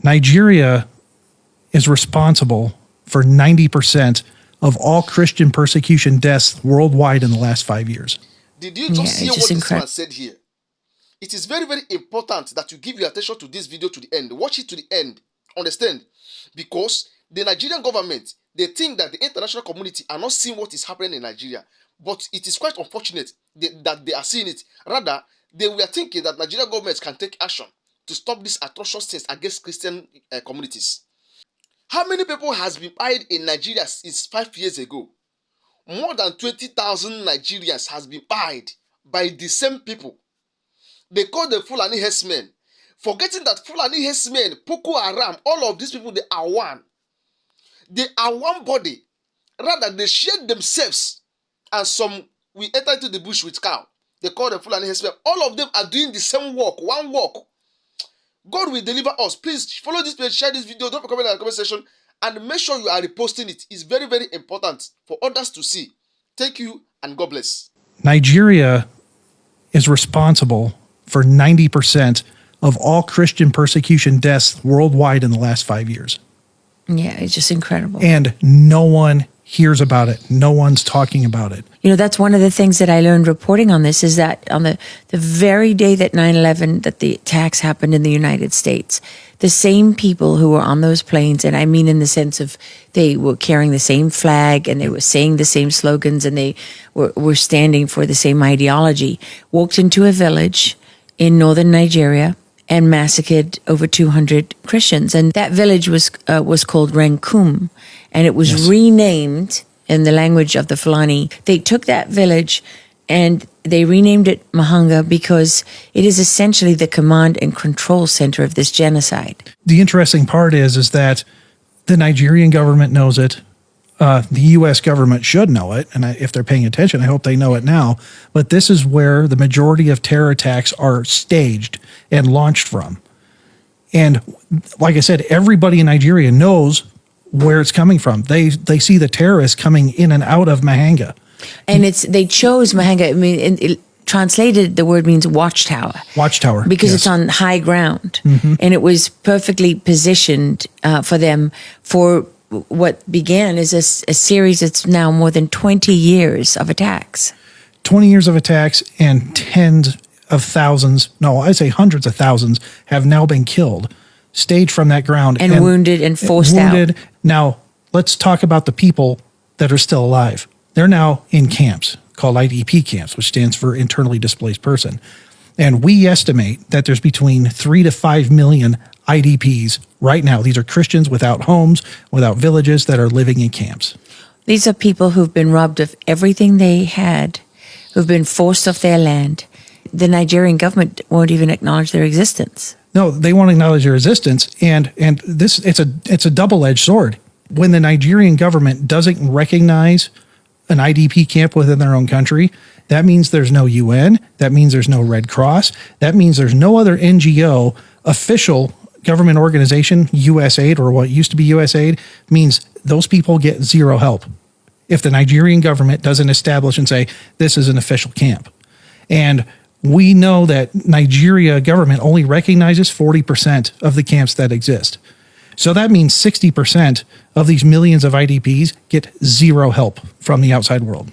Nigeria is responsible for 90% of all Christian persecution deaths worldwide in the last 5 years. Did you just hear what this man said here? It is very, very important that you give your attention to this video to the end. Watch it to the end. Understand? Because the Nigerian government, they think that the international community are not seeing what is happening in Nigeria. But it is quite unfortunate that they are seeing it. Rather, they were thinking that Nigerian government can take action to stop these atrocious things against Christian communities. How many people has been died in Nigeria since 5 years ago? More than 20,000 Nigerians has been died by the same people. They call the Fulani herdsmen. Forgetting that Fulani herdsmen, Boko Haram, all of these people, they are one. They are one body. Rather, they share themselves. And some, we enter into the bush with cow. They call them Fulani herdsmen. All of them are doing the same work, one work. God will deliver us. Please follow this page, share this video, drop a comment in the comment section, and make sure you are reposting it. It's very, very important for others to see. Thank you, and God bless. Nigeria is responsible for 90% of all Christian persecution deaths worldwide in the last 5 years. Yeah, it's just incredible. And no one hears about it. No one's talking about it. You know, that's one of the things that I learned reporting on this is that on the very day that 9/11, that the attacks happened in the United States, the same people who were on those planes, and I mean in the sense of they were carrying the same flag and they were saying the same slogans and they were standing for the same ideology, walked into a village in northern Nigeria and massacred over 200 Christians. And that village was called Rankum, and it was renamed in the language of the Fulani. They took that village and they renamed it Mahanga because it is essentially the command and control center of this genocide. The interesting part is that the Nigerian government knows it. The U.S. government should know it, and if they're paying attention, I hope they know it now. But this is where the majority of terror attacks are staged and launched from. And like I said, everybody in Nigeria knows where it's coming from. They see the terrorists coming in and out of Mahanga. And they chose Mahanga. I mean, it translated, the word means watchtower. Watchtower. Because it's on high ground. And it was perfectly positioned for them for what began as a series that's now more than 20 years of attacks. 20 years of attacks, and tens of thousands, no, I'd say hundreds of thousands have now been killed, staged from that ground. And wounded and forced out. Now, let's talk about the people that are still alive. They're now in camps called IDP camps, which stands for internally displaced person. And we estimate that there's between 3 to 5 million IDPs right now. These are Christians without homes, without villages, that are living in camps. These are people who've been robbed of everything they had, who've been forced off their land. The Nigerian government won't even acknowledge their existence. No, they won't acknowledge their existence, and this it's a double-edged sword. When the Nigerian government doesn't recognize an IDP camp within their own country, that means there's no UN, that means there's no Red Cross, that means there's no other NGO, official government organization, USAID, or what used to be USAID, means those people get zero help if the Nigerian government doesn't establish and say, this is an official camp. And we know that Nigeria government only recognizes 40% of the camps that exist. So that means 60% of these millions of IDPs get zero help from the outside world.